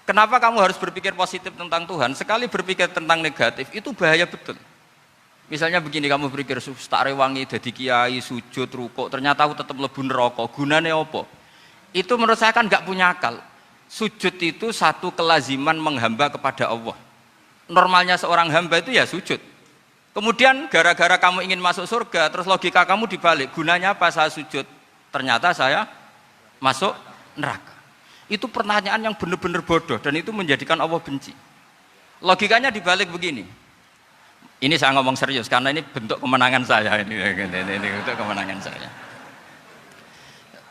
Kenapa kamu harus berpikir positif tentang Tuhan? Sekali berpikir tentang negatif itu bahaya betul. Misalnya begini, kamu berpikir tak rewangi jadi kiai, sujud, rukuk, ternyata aku tetap mlebu neraka. Gunane apa? Itu menurut saya kan nggak punya akal. Sujud itu satu kelaziman menghamba kepada Allah. Normalnya seorang hamba itu ya sujud. Kemudian gara-gara kamu ingin masuk surga, terus logika kamu dibalik. Gunanya apa saya sujud? Ternyata saya masuk neraka. Itu pertanyaan yang benar-benar bodoh dan itu menjadikan Allah benci. Logikanya dibalik begini. Ini saya ngomong serius karena ini bentuk kemenangan saya ini bentuk kemenangan saya.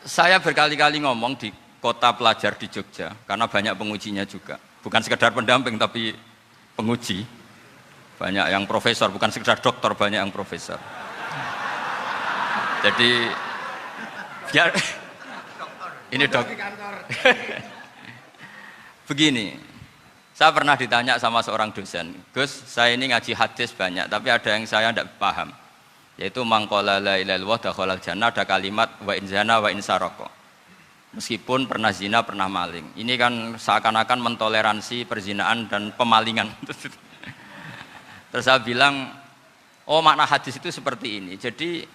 Saya berkali-kali ngomong di kota pelajar di Jogja karena banyak pengujinya juga. Bukan sekedar pendamping tapi penguji. Banyak yang profesor, bukan sekedar dokter, banyak yang profesor. Jadi biar ini dok. Begini, saya pernah ditanya sama seorang dosen, Gus, saya ini ngaji hadis banyak, tapi ada yang saya tidak paham, yaitu mangkola la ilaha illallah dakhalal jannah, ada kalimat wa in zana wa in saroko. Meskipun pernah zina, pernah maling. Ini kan seakan-akan mentoleransi perzinaan dan pemalingan. Terus saya bilang, oh makna hadis itu seperti ini. Jadi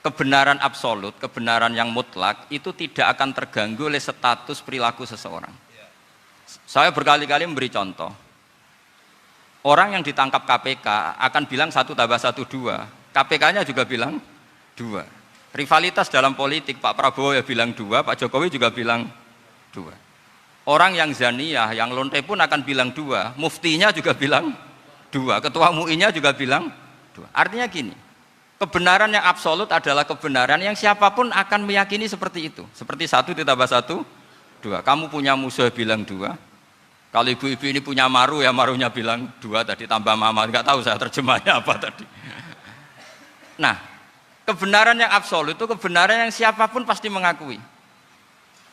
kebenaran absolut, kebenaran yang mutlak itu tidak akan terganggu oleh status perilaku seseorang. Saya berkali-kali memberi contoh. Orang yang ditangkap KPK akan bilang 1 tambah 1 2. KPK-nya juga bilang 2. Rivalitas dalam politik, Pak Prabowo ya bilang 2, Pak Jokowi juga bilang 2. Orang yang zaniyah, yang lonte pun akan bilang 2. Muftinya juga bilang 2. Ketua MUI-nya juga bilang 2. Artinya gini, kebenaran yang absolut adalah kebenaran yang siapapun akan meyakini seperti itu. Seperti 1 ditambah 1, 2. Kamu punya musuh bilang 2. Kalau ibu-ibu ini punya maru, ya marunya bilang 2 tadi tambah mama. Enggak tahu saya terjemahnya apa tadi. Nah, kebenaran yang absolut itu kebenaran yang siapapun pasti mengakui.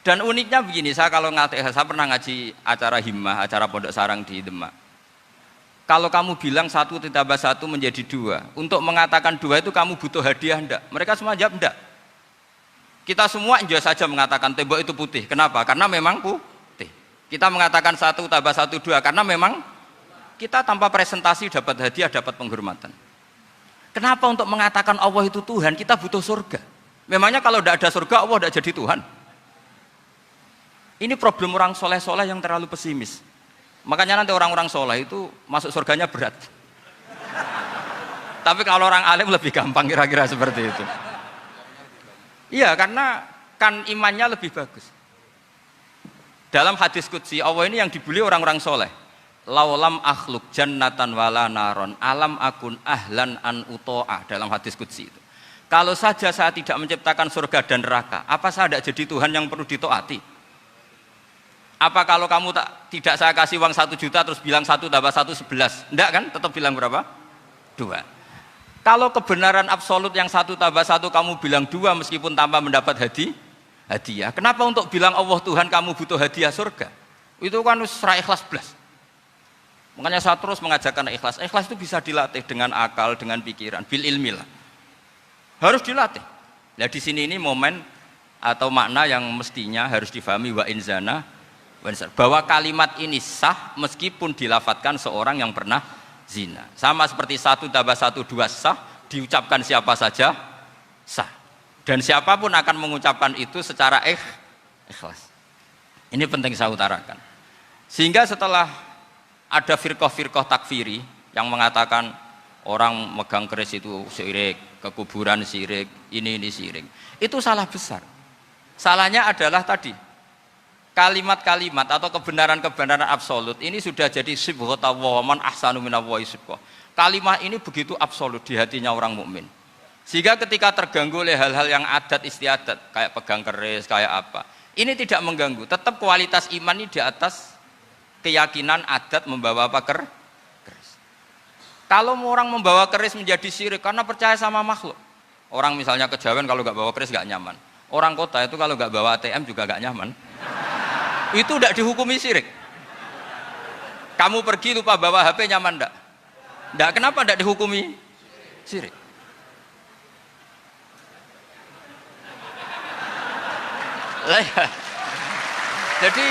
Dan uniknya begini, saya pernah ngaji acara himmah, acara pondok sarang di Demak. Kalau kamu bilang 1 ditambah 1 menjadi 2, untuk mengatakan 2 itu kamu butuh hadiah enggak? Mereka semua jawab enggak. Kita semua enjoy saja mengatakan tembok itu putih. Kenapa? Karena memang putih. Kita mengatakan 1 tambah 1 2 karena memang kita tanpa presentasi dapat hadiah, dapat penghormatan. Kenapa untuk mengatakan Allah itu Tuhan kita butuh surga? Memangnya kalau tidak ada surga Allah tidak jadi Tuhan? Ini problem orang soleh-soleh yang terlalu pesimis. Makanya nanti orang-orang soleh itu masuk surganya berat. Tapi kalau orang alim lebih gampang kira-kira seperti itu. Iya, karena kan imannya lebih bagus. Dalam hadis qudsi Allah ini yang dibuli orang-orang soleh. Laulam akhluk jannatan wala naron alam akun ahlan an uto'ah, dalam hadis qudsi itu. Kalau saja saya tidak menciptakan surga dan neraka, apa saya tidak jadi Tuhan yang perlu ditaati? Apa kalau kamu tidak saya kasih uang 1 juta terus bilang 1 tambah 1 11? Enggak kan? Tetap bilang berapa? 2. Kalau kebenaran absolut yang 1 tambah 1 kamu bilang 2 meskipun tanpa mendapat hadiah. Kenapa untuk bilang Allah Tuhan kamu butuh hadiah surga? Itu kan serah ikhlas belas. Makanya saya terus mengajarkan ikhlas. Ikhlas itu bisa dilatih dengan akal, dengan pikiran, bil ilmi lah. Harus dilatih. Nah di sini ini momen atau makna yang mestinya harus difahami wa in zana bahwa kalimat ini sah meskipun dilafadzkan seorang yang pernah zina. Sama seperti 1 tambah 1 2 sah, diucapkan siapa saja sah. Dan siapapun akan mengucapkan itu secara ikhlas. Ini penting saya utarakan. Sehingga setelah ada firqah-firqah takfiri yang mengatakan orang megang keris itu syirik, ke kuburan syirik, ini syirik. Itu salah besar. Salahnya adalah tadi kalimat-kalimat atau kebenaran-kebenaran absolut ini sudah jadi sibghatullah man ahsanu minallahi sibghah. Kalimat ini begitu absolut di hatinya orang mukmin. Sehingga ketika terganggu oleh hal-hal yang adat istiadat kayak pegang keris, kayak apa, ini tidak mengganggu. Tetap kualitas iman ini di atas keyakinan adat membawa apa keris. Kalau orang membawa keris menjadi syirik karena percaya sama makhluk. Orang misalnya kejawen kalau nggak bawa keris nggak nyaman. Orang kota itu kalau nggak bawa ATM juga nggak nyaman. Itu tidak dihukumi syirik. Kamu pergi lupa bawa HP nyaman enggak? Enggak, kenapa tidak dihukumi syirik? Jadi